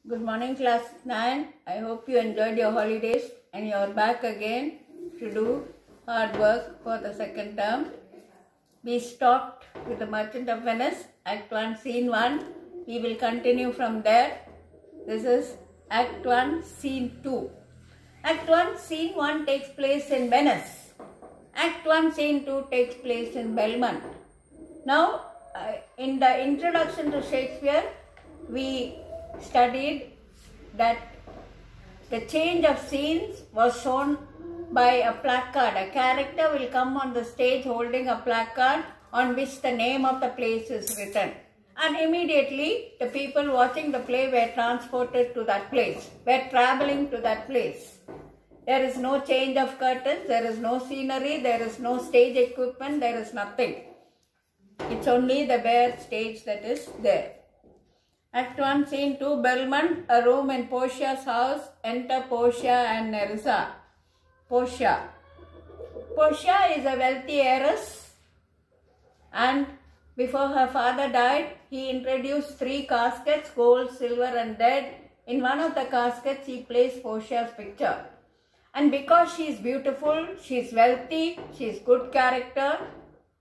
Good morning, class 9. I hope you enjoyed your holidays and you are back again to do hard work for the second term. We stopped with the Merchant of Venice, Act 1, Scene 1. We will continue from there. This is Act 1, Scene 2. Act 1, Scene 1 takes place in Venice. Act 1, Scene 2 takes place in Belmont. Now, in the introduction to Shakespeare, we studied that the change of scenes was shown by a placard. A character will come on the stage holding a placard on which the name of the place is written. And immediately the people watching the play were transported to that place, were traveling to that place. There is no change of curtains, there is no scenery, there is no stage equipment, there is nothing. It's only the bare stage that is there. Act 1, Scene 2, Belmont, a room in Portia's house. Enter Portia and Nerissa. Portia. Portia is a wealthy heiress, and before her father died, he introduced 3 caskets, gold, silver and lead. In one of the caskets, he placed Portia's picture. And because she is beautiful, she is wealthy, she is good character,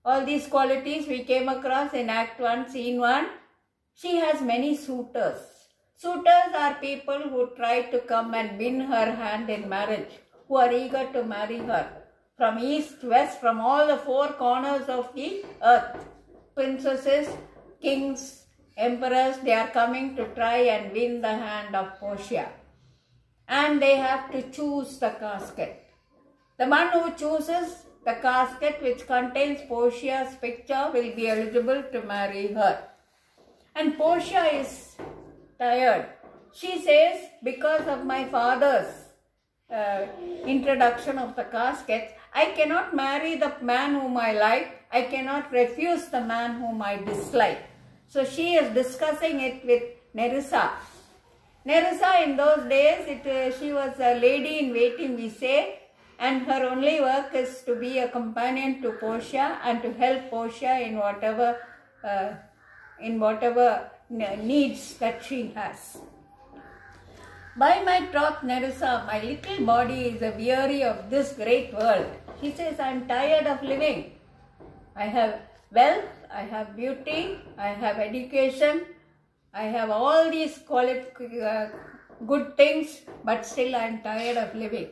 all these qualities we came across in Act 1, Scene 1. She has many suitors. Suitors are people who try to come and win her hand in marriage, who are eager to marry her. From east, west, from all the 4 corners of the earth. Princesses, kings, emperors, they are coming to try and win the hand of Portia. And they have to choose the casket. The one who chooses the casket which contains Portia's picture will be eligible to marry her. And Portia is tired. She says, because of my father's introduction of the casket, I cannot marry the man whom I like. I cannot refuse the man whom I dislike. So she is discussing it with Nerissa. Nerissa in those days, she was a lady in waiting, we say, and her only work is to be a companion to Portia and to help Portia in whatever needs that she has. By my troth, Nerissa, my little body is weary of this great world. She says, I am tired of living. I have wealth, I have beauty, I have education, I have all these good things, but still I am tired of living.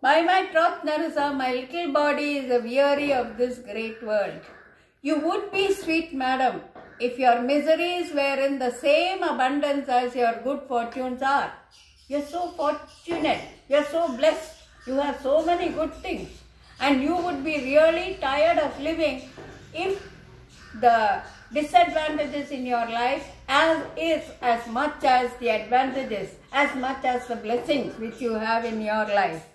By my troth, Nerissa, my little body is weary of this great world. You would be sweet, madam, if your miseries were in the same abundance as your good fortunes are. You are so fortunate, you are so blessed, you have so many good things, and you would be really tired of living if the disadvantages in your life is as much as the advantages, as much as the blessings which you have in your life.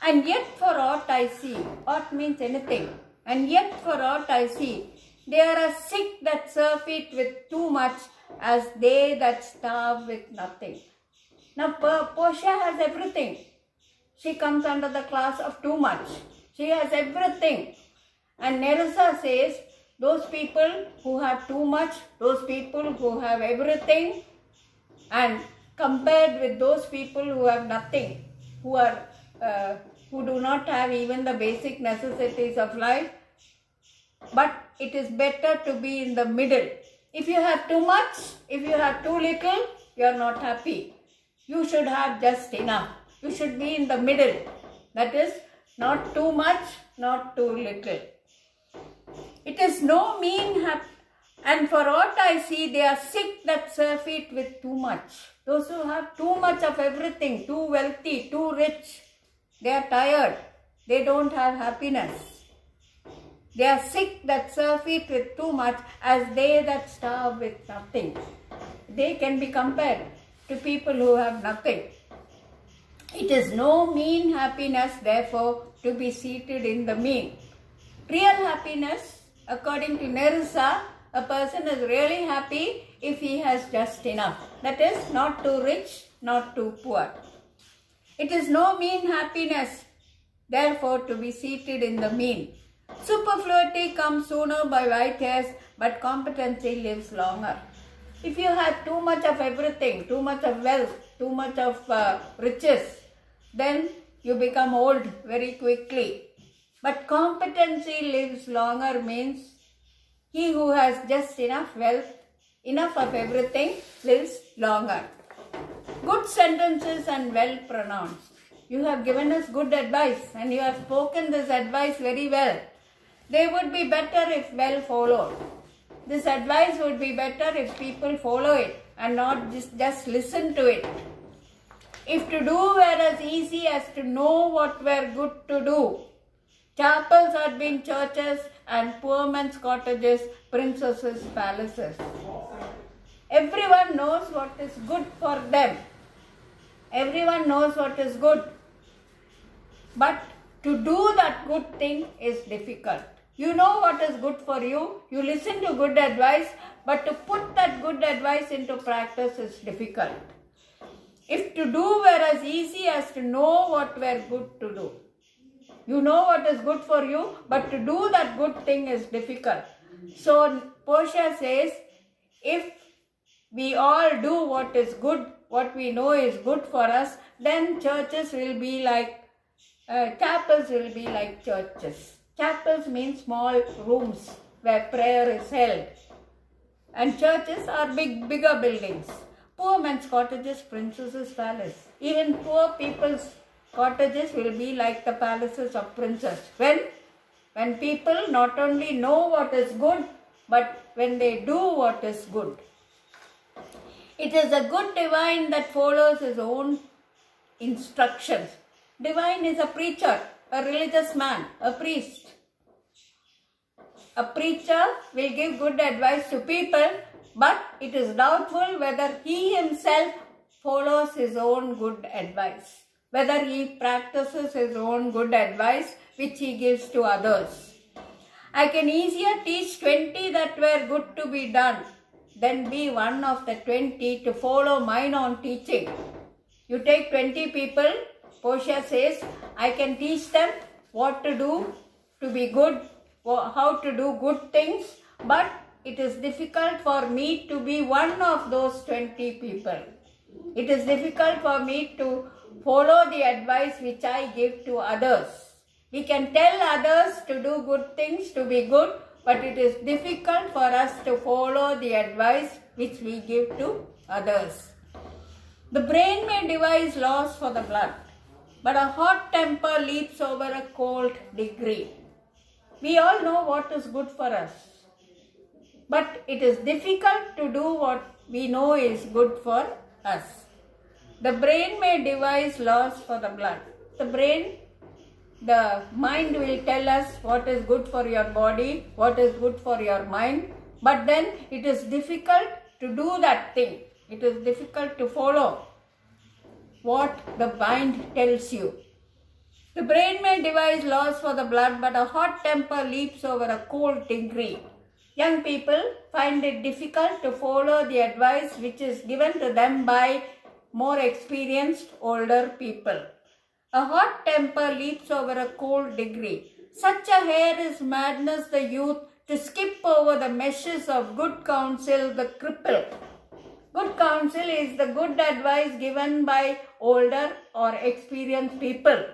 And yet for aught I see, aught means anything, and yet for aught I see, they are as sick that surfeit with too much as they that starve with nothing. Now Portia has everything. She comes under the class of too much. She has everything. And Nerissa says, those people who have too much, those people who have everything, and compared with those people who have nothing, who do not have even the basic necessities of life, but it is better to be in the middle. If you have too much, if you have too little, you are not happy. You should have just enough. You should be in the middle. That is, not too much, not too little. It is no mean and for aught I see, they are sick that surfeit with too much. Those who have too much of everything, too wealthy, too rich, they are tired. They don't have happiness. They are sick that surfeit with too much as they that starve with nothing. They can be compared to people who have nothing. It is no mean happiness, therefore, to be seated in the mean. Real happiness, according to Nerissa, a person is really happy if he has just enough. That is, not too rich, not too poor. It is no mean happiness, therefore, to be seated in the mean. Superfluity comes sooner by white hairs, but competency lives longer. If you have too much of everything, too much of wealth, too much of riches, then you become old very quickly. But competency lives longer means he who has just enough wealth, enough of everything, lives longer. Good sentences and well pronounced. You have given us good advice and you have spoken this advice very well. They would be better if well followed. This advice would be better if people follow it and not just listen to it. If to do were as easy as to know what were good to do, chapels had been churches and poor men's cottages, princesses' palaces. Everyone knows what is good for them. Everyone knows what is good. But to do that good thing is difficult. You know what is good for you. You listen to good advice, but to put that good advice into practice is difficult. If to do were as easy as to know what were good to do. You know what is good for you, but to do that good thing is difficult. So Portia says, if we all do what is good, what we know is good for us, then churches will be like, chapels will be like churches. Chapels mean small rooms where prayer is held. And churches are bigger buildings. Poor men's cottages, princesses' palace. Even poor people's cottages will be like the palaces of princes. When people not only know what is good, but when they do what is good. It is a good divine that follows his own instructions. Divine is a preacher, a religious man, a priest. A preacher will give good advice to people, but it is doubtful whether he himself follows his own good advice, whether he practices his own good advice which he gives to others. I can easier teach 20 that were good to be done than be one of the 20 to follow mine own teaching. You take 20 people, Portia says, I can teach them what to do to be good, how to do good things, but it is difficult for me to be one of those 20 people. It is difficult for me to follow the advice which I give to others. We can tell others to do good things, to be good, but it is difficult for us to follow the advice which we give to others. The brain may devise laws for the blood, but a hot temper leaps over a cold degree. We all know what is good for us, but it is difficult to do what we know is good for us. The brain may devise laws for the blood. The mind will tell us what is good for your body, what is good for your mind, but then it is difficult to do that thing. It is difficult to follow what the mind tells you. The brain may devise laws for the blood, but a hot temper leaps over a cold degree. Young people find it difficult to follow the advice which is given to them by more experienced older people. A hot temper leaps over a cold degree. Such a hair is madness the youth to skip over the meshes of good counsel the cripple. Good counsel is the good advice given by older or experienced people.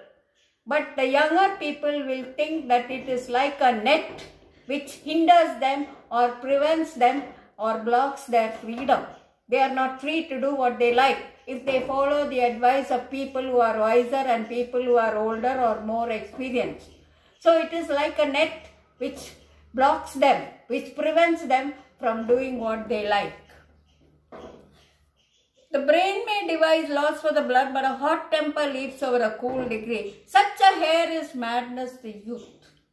But the younger people will think that it is like a net which hinders them or prevents them or blocks their freedom. They are not free to do what they like if they follow the advice of people who are wiser and people who are older or more experienced. So it is like a net which blocks them, which prevents them from doing what they like. The brain may devise laws for the blood, but a hot temper leaps over a cool degree. Such a hair is madness the youth.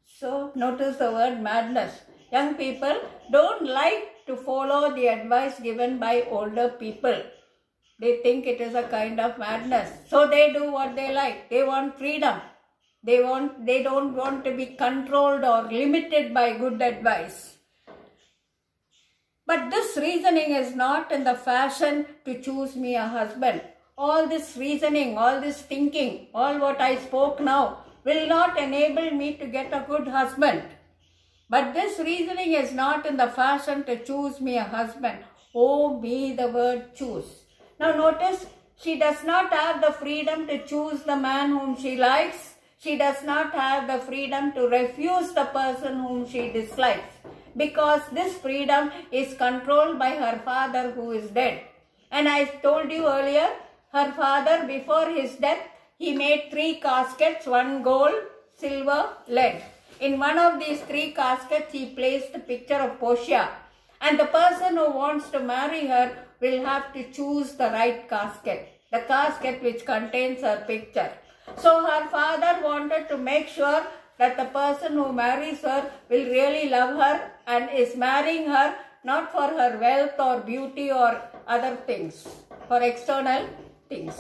So notice the word madness. Young people don't like to follow the advice given by older people. They think it is a kind of madness. So they do what they like. They want freedom. They don't want to be controlled or limited by good advice. But this reasoning is not in the fashion to choose me a husband. All this reasoning, all this thinking, all what I spoke now will not enable me to get a good husband. But this reasoning is not in the fashion to choose me a husband. Oh me, the word choose. Now notice, she does not have the freedom to choose the man whom she likes. She does not have the freedom to refuse the person whom she dislikes, because this freedom is controlled by her father who is dead. And I told you earlier, her father, before his death, he made 3 caskets, 1 gold, silver, lead. In one of these 3 caskets, he placed the picture of Portia. And the person who wants to marry her will have to choose the right casket, the casket which contains her picture. So her father wanted to make sure that the person who marries her will really love her and is marrying her not for her wealth or beauty or other things, for external things.